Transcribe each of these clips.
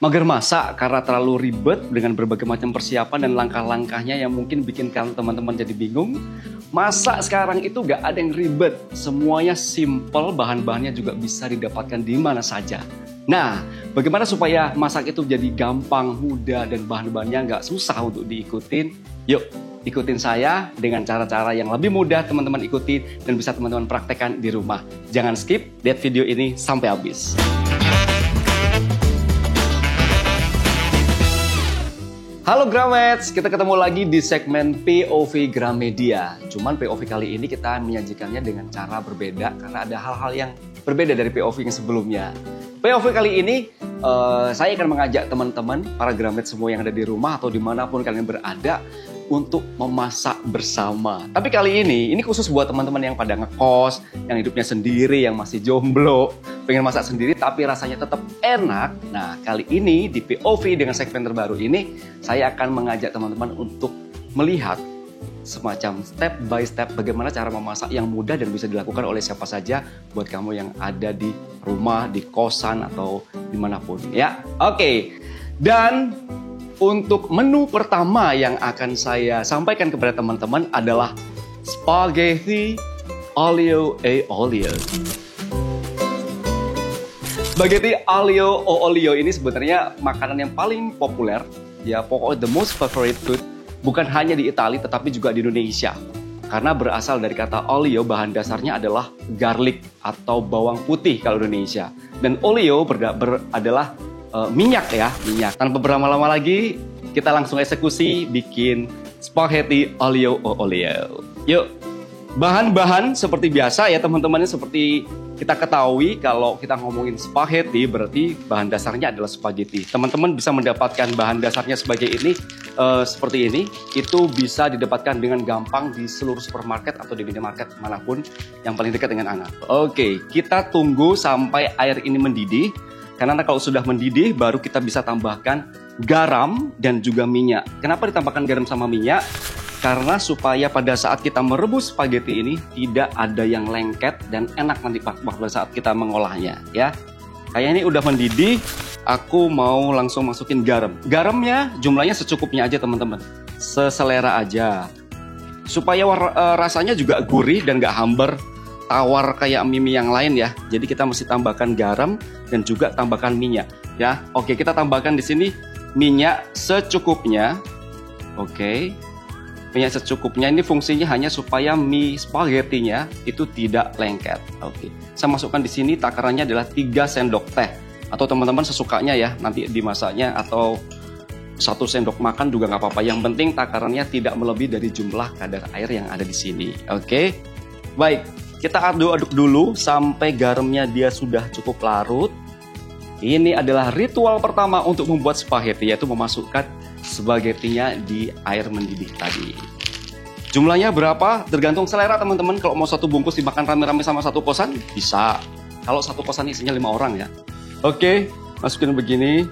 Mager masak karena terlalu ribet dengan berbagai macam persiapan dan langkah-langkahnya yang mungkin bikin kalian teman-teman jadi bingung. Masak sekarang itu gak ada yang ribet, semuanya simple, bahan-bahannya juga bisa didapatkan di mana saja. Nah, bagaimana supaya masak itu jadi gampang, mudah, dan bahan-bahannya gak susah untuk diikutin? Yuk, ikutin saya dengan cara-cara yang lebih mudah teman-teman ikuti dan bisa teman-teman praktekkan di rumah. Jangan skip, lihat video ini sampai habis. Halo Gramets, kita ketemu lagi di segmen POV Gramedia. Cuman POV kali ini kita menyajikannya dengan cara berbeda karena ada hal-hal yang berbeda dari POV yang sebelumnya. POV kali ini saya akan mengajak teman-teman, para Gramets semua yang ada di rumah atau dimanapun kalian berada untuk memasak bersama. Tapi kali ini khusus buat teman-teman yang pada ngekos, yang hidupnya sendiri, yang masih jomblo, pengen masak sendiri tapi rasanya tetap enak. Nah, kali ini di POV dengan segmen terbaru ini, saya akan mengajak teman-teman untuk melihat semacam step by step bagaimana cara memasak yang mudah dan bisa dilakukan oleh siapa saja buat kamu yang ada di rumah, di kosan, atau dimanapun ya. Oke, dan untuk menu pertama yang akan saya sampaikan kepada teman-teman adalah spaghetti aglio e olio. Spaghetti aglio e olio ini sebenarnya makanan yang paling populer, ya pokoknya the most favorite food, bukan hanya di Italia tetapi juga di Indonesia. Karena berasal dari kata olio, bahan dasarnya adalah garlic atau bawang putih kalau Indonesia. Dan olio adalah minyak ya, minyak. Tanpa berlama-lama lagi, kita langsung eksekusi bikin spaghetti aglio e olio. Yuk, bahan-bahan seperti biasa ya teman-teman, seperti kita ketahui kalau kita ngomongin spaghetti berarti bahan dasarnya adalah spaghetti. Teman-teman bisa mendapatkan bahan dasarnya sebagai ini, seperti ini. Itu bisa didapatkan dengan gampang di seluruh supermarket atau di minimarket manapun yang paling dekat dengan Anda. Oke, kita tunggu sampai air ini mendidih. Karena kalau sudah mendidih baru kita bisa tambahkan garam dan juga minyak. Kenapa ditambahkan garam sama minyak? Karena supaya pada saat kita merebus spaghetti ini tidak ada yang lengket dan enak nanti pada saat kita mengolahnya ya. Kayak ini udah mendidih, aku mau langsung masukin garam. Garamnya jumlahnya secukupnya aja teman-teman, seselera aja. Supaya rasanya juga gurih dan gak hambar tawar kayak mie yang lain ya. Jadi kita mesti tambahkan garam dan juga tambahkan minyak ya. Oke, kita tambahkan di sini minyak secukupnya. Oke. Minyak secukupnya ini fungsinya hanya supaya mie spaghettinya itu tidak lengket. Oke. Saya masukkan di sini takarannya adalah 3 sendok teh atau teman-teman sesukanya ya nanti dimasaknya, atau 1 sendok makan juga nggak apa-apa. Yang penting takarannya tidak melebihi dari jumlah kadar air yang ada di sini. Oke. Baik. Kita aduk-aduk dulu sampai garamnya dia sudah cukup larut. Ini adalah ritual pertama untuk membuat spaghetti, yaitu memasukkan spagettinya di air mendidih tadi. Jumlahnya berapa? Tergantung selera teman-teman. Kalau mau 1 bungkus dimakan rame-rame sama 1 kosan, bisa. Kalau 1 kosan isinya 5 orang ya. Oke, masukin begini.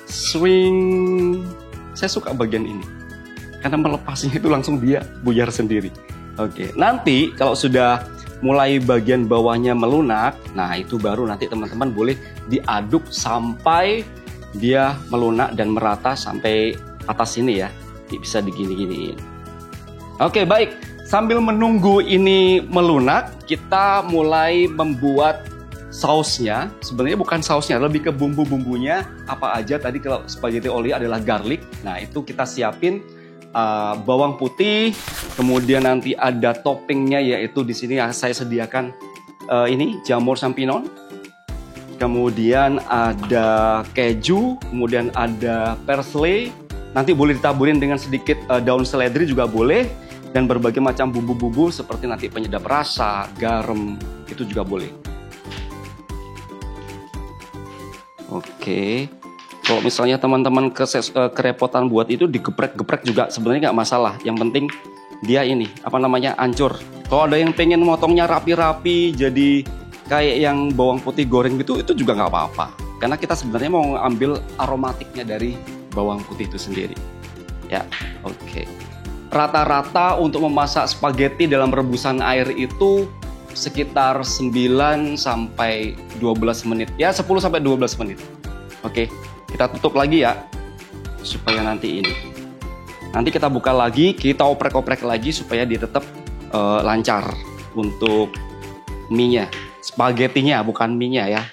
Swing. Saya suka bagian ini. Karena melepasnya itu langsung dia buyar sendiri. Oke, nanti kalau sudah mulai bagian bawahnya melunak, nah itu baru nanti teman-teman boleh diaduk sampai dia melunak dan merata sampai atas sini ya. Bisa digini-giniin. Oke, baik. Sambil menunggu ini melunak, kita mulai membuat sausnya. Sebenarnya bukan sausnya, lebih ke bumbu-bumbunya. Apa aja tadi kalau spaghetti olio adalah garlic. Nah, itu kita siapin bawang putih, kemudian nanti ada toppingnya yaitu di sini saya sediakan ini jamur champignon, kemudian ada keju, kemudian ada parsley, nanti boleh ditaburin dengan sedikit daun seledri juga boleh, dan berbagai macam bumbu-bumbu seperti nanti penyedap rasa, garam, itu juga boleh. Oke. Kalau misalnya teman-teman kerepotan buat itu digeprek-geprek juga sebenarnya nggak masalah. Yang penting dia ini hancur. Kalau ada yang pengen motongnya rapi-rapi jadi kayak yang bawang putih goreng gitu, itu juga nggak apa-apa. Karena kita sebenarnya mau ambil aromatiknya dari bawang putih itu sendiri. Ya, oke. Rata-rata untuk memasak spaghetti dalam rebusan air itu sekitar 9 sampai 12 menit. Ya, 10 sampai 12 menit. Oke. Kita tutup lagi ya, supaya nanti ini. Nanti kita buka lagi, kita oprek-oprek lagi supaya dia tetap lancar untuk mie-nya. Spaghettinya, bukan mie-nya ya.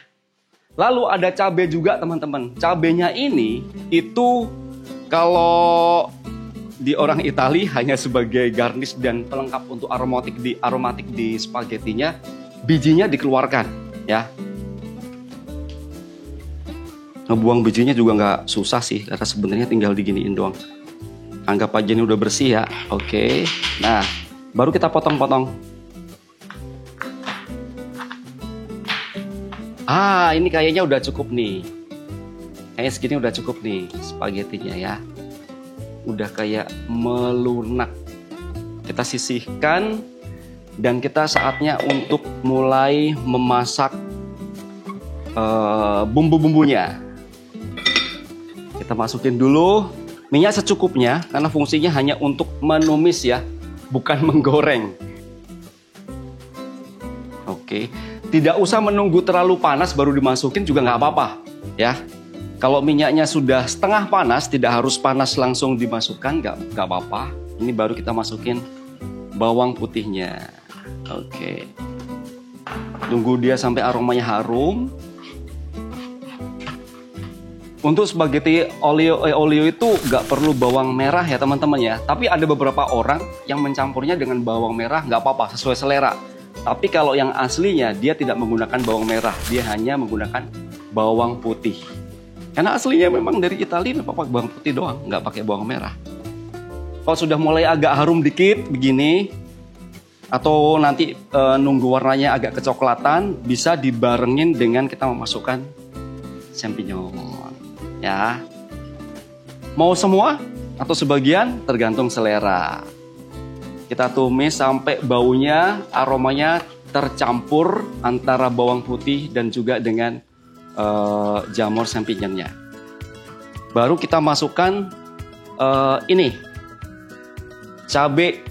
Lalu ada cabai juga teman-teman. Cabenya ini itu kalau di orang Itali hanya sebagai garnish dan pelengkap untuk aromatik di spagettinya, bijinya dikeluarkan ya. Ngebuang bijinya juga nggak susah sih, karena sebenarnya tinggal diginiin doang. Anggap aja ini udah bersih ya. Oke. Nah, baru kita potong-potong. Ini kayaknya udah cukup nih. Kayaknya segini udah cukup nih spagettinya ya. Udah kayak melunak. Kita sisihkan dan kita saatnya untuk mulai memasak bumbu-bumbunya. Kita masukin dulu minyak secukupnya karena fungsinya hanya untuk menumis ya, bukan menggoreng. Oke, tidak usah menunggu terlalu panas baru dimasukin juga nggak apa-apa ya. Kalau minyaknya sudah setengah panas, tidak harus panas langsung dimasukkan, nggak apa-apa. Ini baru kita masukin bawang putihnya. Oke. Tunggu dia sampai aromanya harum. Untuk spaghetti olio itu nggak perlu bawang merah ya teman-teman ya. Tapi ada beberapa orang yang mencampurnya dengan bawang merah, nggak apa-apa, sesuai selera. Tapi kalau yang aslinya dia tidak menggunakan bawang merah, dia hanya menggunakan bawang putih. Karena aslinya memang dari Italia memang pakai bawang putih doang, nggak pakai bawang merah. Kalau sudah mulai agak harum dikit begini, atau nanti nunggu warnanya agak kecoklatan, bisa dibarengin dengan kita memasukkan champignon. Ya, mau semua atau sebagian tergantung selera. Kita tumis sampai baunya, aromanya tercampur antara bawang putih dan juga dengan jamur champignonnya. Baru kita masukkan ini cabai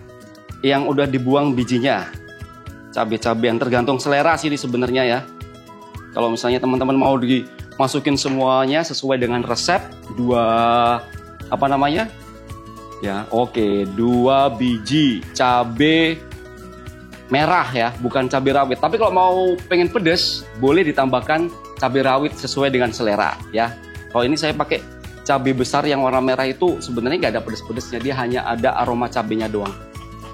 yang udah dibuang bijinya. Cabai-cabai yang tergantung selera sih sebenarnya ya. Kalau misalnya teman-teman mau dimasukin semuanya sesuai dengan resep, 2 biji cabai merah ya, bukan cabai rawit. Tapi kalau mau pengen pedes, boleh ditambahkan cabai rawit sesuai dengan selera ya. Kalau ini saya pakai cabai besar yang warna merah itu sebenarnya nggak ada pedes-pedesnya, dia hanya ada aroma cabainya doang.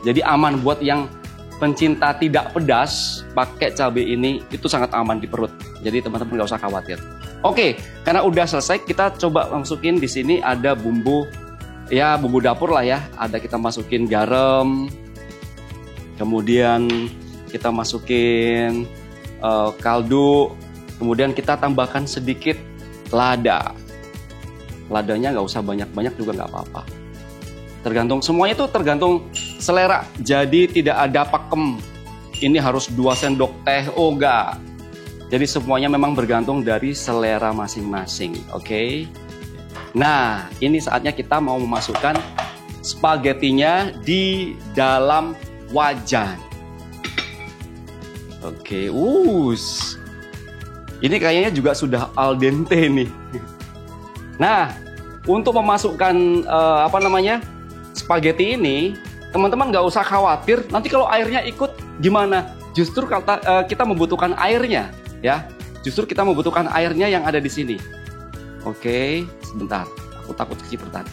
Jadi aman buat yang pencinta tidak pedas, pakai cabai ini itu sangat aman di perut. Jadi teman-teman nggak usah khawatir. Oke, karena udah selesai, kita coba masukin di sini ada bumbu ya, bumbu dapur lah ya. Ada kita masukin garam, kemudian kita masukin kaldu, kemudian kita tambahkan sedikit lada. Ladanya nggak usah banyak-banyak juga nggak apa-apa. Tergantung, semuanya itu tergantung selera. Jadi tidak ada pakem, ini harus 2 sendok teh, oh enggak. Jadi semuanya memang bergantung dari selera masing-masing, oke? Nah, ini saatnya kita mau memasukkan spagettinya di dalam wajan. Oke, ini kayaknya juga sudah al dente nih. Nah, untuk memasukkan spaghetti ini, teman-teman nggak usah khawatir. Nanti kalau airnya ikut gimana? Justru kita membutuhkan airnya, ya. Justru kita membutuhkan airnya yang ada di sini. Oke, sebentar. Aku takut kecipratan.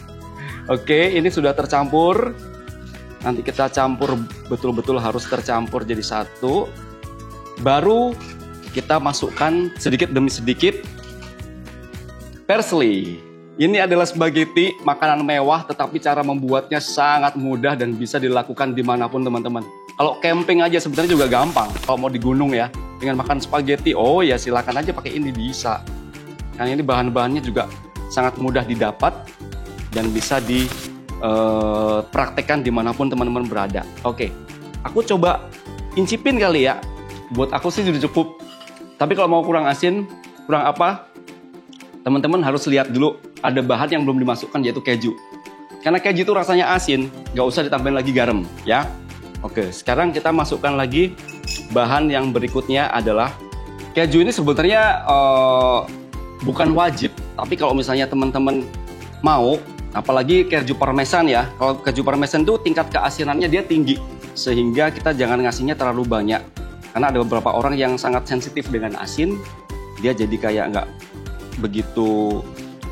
Oke, ini sudah tercampur. Nanti kita campur betul-betul harus tercampur jadi satu. Baru kita masukkan sedikit demi sedikit parsley. Ini adalah spaghetti, makanan mewah, tetapi cara membuatnya sangat mudah dan bisa dilakukan dimanapun teman-teman. Kalau camping aja sebenarnya juga gampang. Kalau mau di gunung ya, dengan makan spaghetti, oh ya silakan aja pakai ini, bisa. Karena ini bahan-bahannya juga sangat mudah didapat dan bisa dipraktekkan dimanapun teman-teman berada. Oke, aku coba incipin kali ya. Buat aku sih sudah cukup. Tapi kalau mau kurang asin, kurang apa, teman-teman harus lihat dulu. Ada bahan yang belum dimasukkan, yaitu keju. Karena keju itu rasanya asin, nggak usah ditambahin lagi garam, ya. Oke, sekarang kita masukkan lagi bahan yang berikutnya adalah keju. Ini sebenarnya bukan wajib, Tapi kalau misalnya teman-teman mau, apalagi keju parmesan ya, kalau keju parmesan tuh tingkat keasinannya dia tinggi, sehingga kita jangan ngasihnya terlalu banyak. Karena ada beberapa orang yang sangat sensitif dengan asin, dia jadi kayak nggak begitu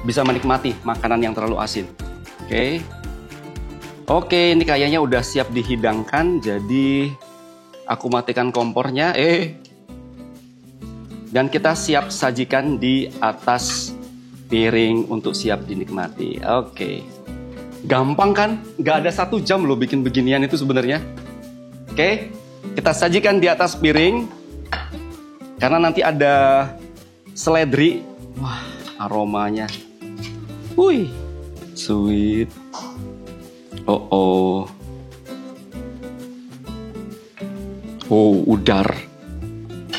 bisa menikmati makanan yang terlalu asin. Oke, ini kayaknya udah siap dihidangkan, jadi aku matikan kompornya. Dan kita siap sajikan di atas piring untuk siap dinikmati. Oke, gampang kan? Nggak ada 1 jam loh bikin beginian itu sebenarnya. Oke, kita sajikan di atas piring. Karena nanti ada seledri. Wah, aromanya. Wih, sweet. Oh,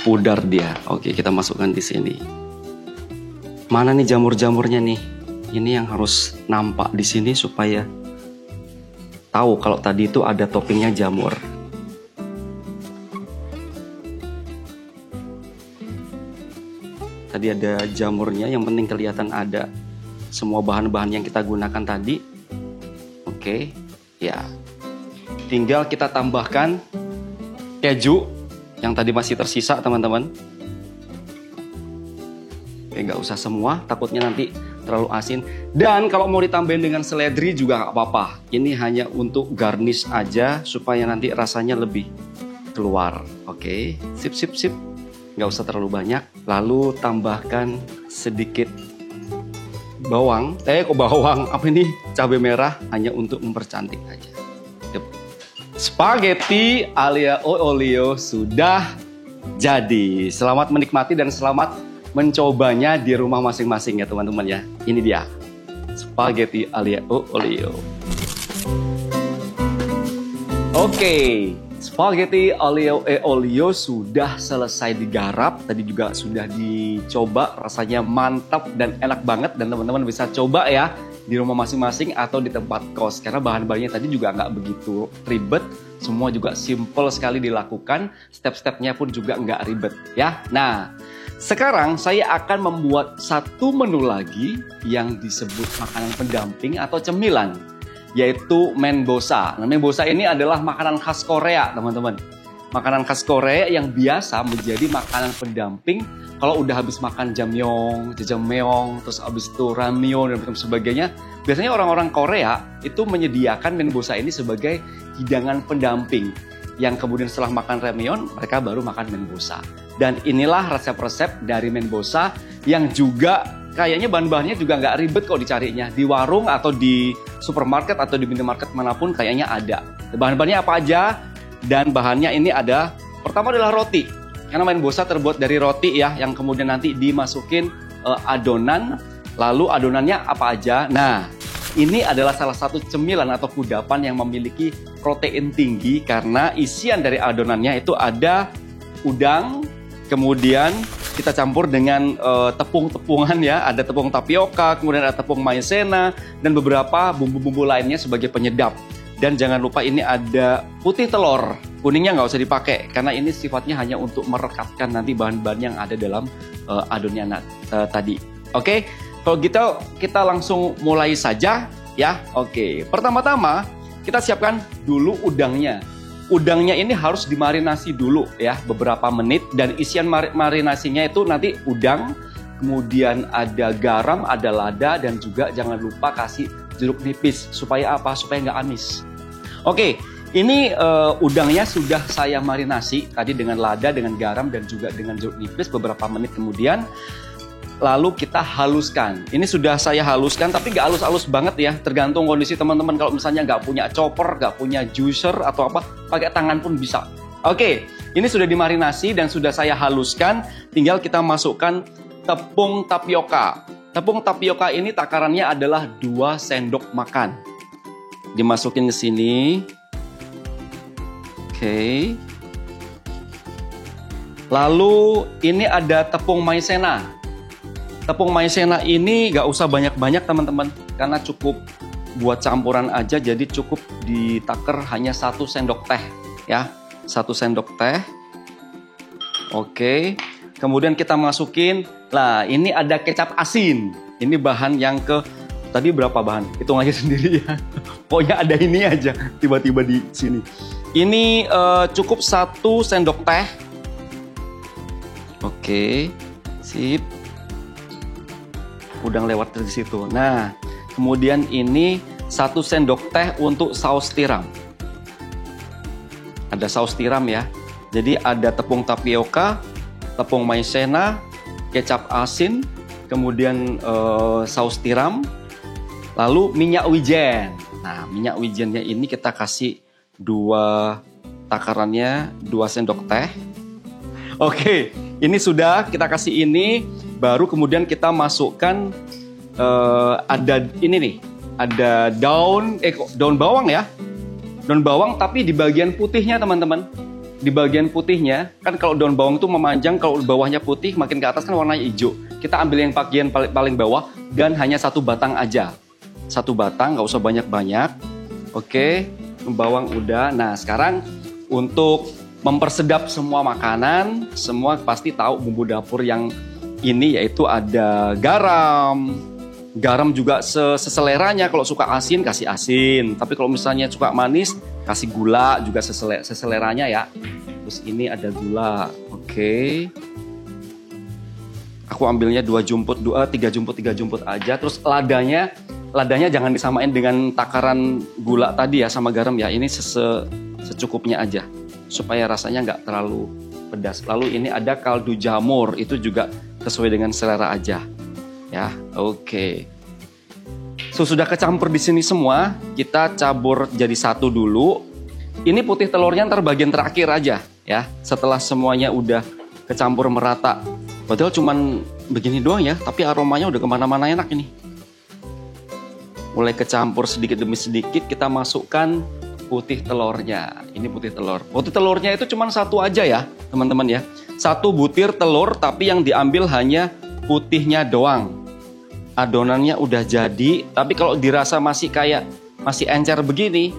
udar dia. Oke, kita masukkan di sini. Mana nih jamur-jamurnya nih? Ini yang harus nampak di sini supaya tahu kalau tadi itu ada toppingnya jamur. Tadi ada jamurnya, yang penting kelihatan ada semua bahan-bahan yang kita gunakan tadi. Oke, ya. Tinggal kita tambahkan keju yang tadi masih tersisa, teman-teman. Nggak usah semua, takutnya nanti terlalu asin. Dan kalau mau ditambahin dengan seledri juga nggak apa-apa. Ini hanya untuk garnish aja supaya nanti rasanya lebih keluar. Oke, sip. Nggak usah terlalu banyak. Lalu tambahkan sedikit bawang. Apa ini? Cabai merah hanya untuk mempercantik aja. Spaghetti aglio sudah jadi. Selamat menikmati dan selamat mencobanya di rumah masing-masing ya teman-teman ya. Ini dia spaghetti aglio. Oke, spaghetti aglio sudah selesai digarap. Tadi juga sudah dicoba, rasanya mantap dan enak banget. Dan teman-teman bisa coba ya di rumah masing-masing atau di tempat kos. Karena bahan-bahannya tadi juga nggak begitu ribet. Semua juga simple sekali dilakukan. Step-stepnya pun juga nggak ribet ya. Nah, sekarang saya akan membuat satu menu lagi yang disebut makanan pendamping atau cemilan, yaitu menbosa. Nah, menbosa ini adalah makanan khas Korea, teman-teman. Makanan khas Korea yang biasa menjadi makanan pendamping kalau udah habis makan jjamyeong, terus habis itu ramyeon dan sebagainya. Biasanya orang-orang Korea itu menyediakan menbosa ini sebagai hidangan pendamping. Yang kemudian setelah makan ramyeon, mereka baru makan menbosa. Dan inilah resep-resep dari menbosa yang juga kayaknya bahan-bahannya juga nggak ribet kok dicarinya. Di warung atau di supermarket atau di minimarket manapun kayaknya ada. Bahan-bahannya apa aja? Dan bahannya ini ada, pertama adalah roti. Karena menbosa terbuat dari roti ya, yang kemudian nanti dimasukin adonan. Lalu adonannya apa aja? Nah, ini adalah salah satu cemilan atau kudapan yang memiliki protein tinggi karena isian dari adonannya itu ada udang, kemudian kita campur dengan tepung-tepungan ya, ada tepung tapioka, kemudian ada tepung maizena, dan beberapa bumbu-bumbu lainnya sebagai penyedap. Dan jangan lupa ini ada putih telur, kuningnya nggak usah dipakai karena ini sifatnya hanya untuk merekatkan nanti bahan-bahan yang ada dalam adonannya tadi. Oke, kalau gitu kita langsung mulai saja ya. Oke, pertama-tama kita siapkan dulu udangnya. Udangnya ini harus dimarinasi dulu ya beberapa menit, dan isian marinasinya itu nanti udang, kemudian ada garam, ada lada, dan juga jangan lupa kasih jeruk nipis. Supaya apa? Supaya nggak amis. Oke, ini udangnya sudah saya marinasi tadi dengan lada, dengan garam, dan juga dengan jeruk nipis beberapa menit kemudian. Lalu kita haluskan. Ini sudah saya haluskan, tapi nggak halus-halus banget ya. Tergantung kondisi teman-teman. Kalau misalnya nggak punya chopper, nggak punya juicer atau apa, pakai tangan pun bisa. Oke, ini sudah dimarinasi dan sudah saya haluskan. Tinggal kita masukkan tepung tapioka. Tepung tapioka ini takarannya adalah 2 sendok makan. Dimasukin ke sini. Oke. Lalu ini ada tepung maizena. Tepung maizena ini nggak usah banyak-banyak teman-teman, karena cukup buat campuran aja, jadi cukup ditaker hanya 1 sendok teh ya, 1 sendok teh. Oke, kemudian kita masukin, lah ini ada kecap asin Ini bahan yang tadi berapa bahan? Hitung aja sendiri ya. Pokoknya ada ini aja tiba-tiba di sini. Ini cukup 1 sendok teh. Oke, sip. Udang lewat dari situ. Nah, kemudian ini 1 sendok teh untuk saus tiram. Ada saus tiram ya. Jadi ada tepung tapioka, tepung maizena, kecap asin, kemudian saus tiram, lalu minyak wijen. Nah, minyak wijennya ini kita kasih 2 takarannya, 2 sendok teh. Oke, ini sudah kita kasih ini, baru kemudian kita masukkan ada ini nih, ada daun bawang ya. Daun bawang tapi di bagian putihnya teman-teman. Di bagian putihnya, kan kalau daun bawang itu memanjang, kalau bawahnya putih makin ke atas kan warnanya hijau. Kita ambil yang bagian paling bawah dan hanya 1 batang aja. 1 batang, nggak usah banyak-banyak. Oke, bawang udah. Nah sekarang untuk mempersedap semua makanan, semua pasti tahu bumbu dapur yang ini, yaitu ada garam. Garam juga seseleranya, kalau suka asin kasih asin, tapi kalau misalnya suka manis kasih gula juga seseleranya ya. Terus ini ada gula. Oke. Aku ambilnya 3 jumput aja. Terus ladanya jangan disamain dengan takaran gula tadi ya sama garam ya. Ini secukupnya aja supaya rasanya nggak terlalu pedas. Lalu ini ada kaldu jamur, itu juga sesuai dengan selera aja. Ya, oke. Sudah kecampur di sini semua, kita cabur jadi satu dulu. Ini putih telurnya ntar bagian terakhir aja ya. Setelah semuanya udah kecampur merata. Padahal cuman begini doang ya, tapi aromanya udah kemana-mana enak ini. Mulai kecampur sedikit demi sedikit, kita masukkan putih telurnya. Ini putih telur. Putih telurnya itu cuma 1 aja ya, teman-teman ya. 1 butir telur, tapi yang diambil hanya putihnya doang. Adonannya udah jadi, tapi kalau dirasa masih encer begini,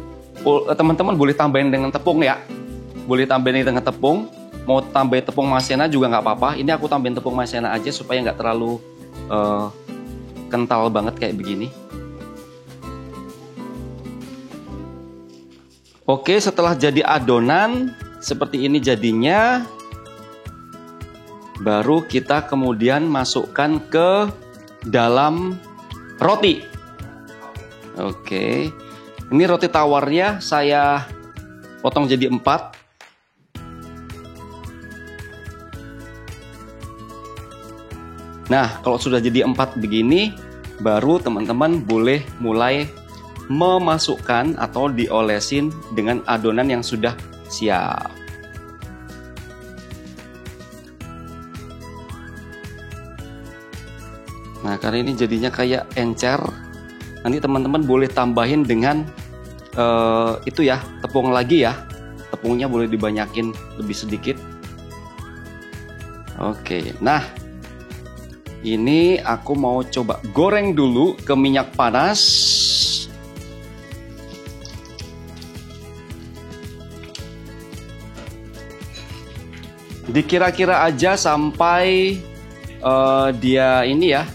teman-teman boleh tambahin dengan tepung ya. Boleh tambahin dengan tepung. Mau tambahin tepung maizena juga nggak apa-apa. Ini aku tambahin tepung maizena aja supaya nggak terlalu kental banget kayak begini. Oke, setelah jadi adonan seperti ini jadinya, baru kita kemudian masukkan ke dalam roti. Oke, ini roti tawarnya saya potong jadi 4. Nah, kalau sudah jadi 4 begini, baru teman-teman boleh mulai memasukkan atau diolesin dengan adonan yang sudah siap. Nah, karena ini jadinya kayak encer, nanti teman-teman boleh tambahin dengan itu ya, tepung lagi ya. Tepungnya boleh dibanyakin lebih sedikit. Oke, nah ini aku mau coba goreng dulu ke minyak panas. Dikira-kira aja sampai dia ini ya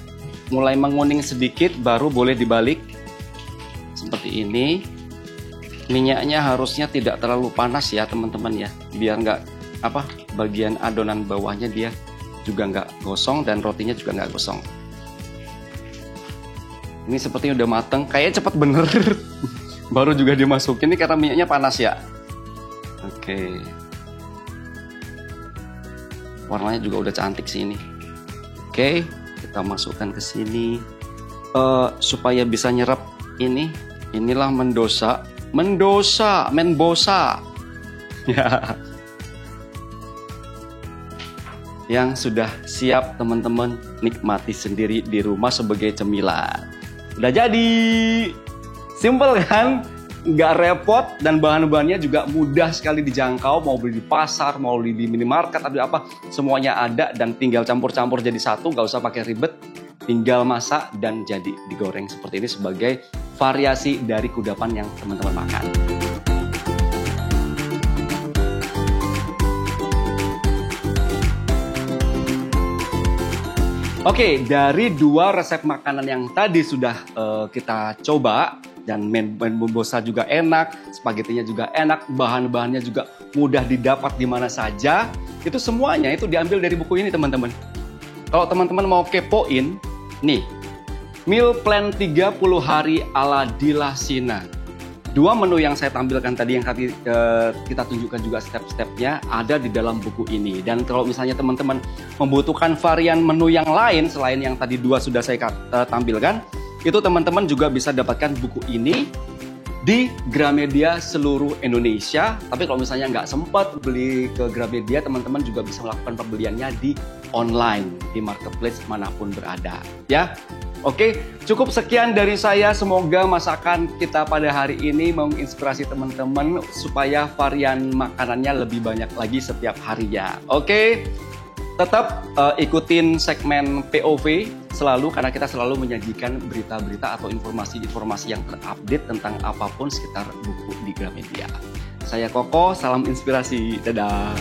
mulai menguning sedikit, baru boleh dibalik seperti ini. Minyaknya harusnya tidak terlalu panas ya teman-teman ya, biar nggak bagian adonan bawahnya dia juga nggak gosong dan rotinya juga nggak gosong. Ini sepertinya udah mateng, kayaknya cepet bener. Baru juga dimasukin ini karena minyaknya panas ya. Oke. Warnanya juga udah cantik sih ini. Oke, kita masukkan ke sini supaya bisa nyerap ini. Inilah mendosa. Ya. Yang sudah siap teman-teman nikmati sendiri di rumah sebagai cemilan. Udah jadi. Simple kan? Nggak repot dan bahan-bahannya juga mudah sekali dijangkau. Mau beli di pasar, mau beli di minimarket atau apa, semuanya ada dan tinggal campur-campur jadi satu, nggak usah pakai ribet. Tinggal masak dan jadi digoreng seperti ini sebagai variasi dari kudapan yang teman-teman makan. Oke, dari 2 resep makanan yang tadi sudah kita coba, dan main bumbosa juga enak, spagettinya juga enak, bahan-bahannya juga mudah didapat di mana saja. Itu semuanya itu diambil dari buku ini, teman-teman. Kalau teman-teman mau kepoin, nih, meal plan 30 hari ala Dila Sina. 2 menu yang saya tampilkan tadi yang kita tunjukkan juga step-stepnya ada di dalam buku ini. Dan kalau misalnya teman-teman membutuhkan varian menu yang lain selain yang tadi 2 sudah saya tampilkan, itu teman-teman juga bisa dapatkan buku ini di Gramedia seluruh Indonesia. Tapi kalau misalnya nggak sempat beli ke Gramedia, teman-teman juga bisa melakukan pembeliannya di online, di marketplace manapun berada. Ya, oke, cukup sekian dari saya. Semoga masakan kita pada hari ini menginspirasi teman-teman supaya varian makanannya lebih banyak lagi setiap harinya. Oke, tetap ikutin segmen POV selalu, karena kita selalu menyajikan berita-berita atau informasi-informasi yang terupdate tentang apapun sekitar buku di Gramedia. Saya Koko, salam inspirasi, dadah.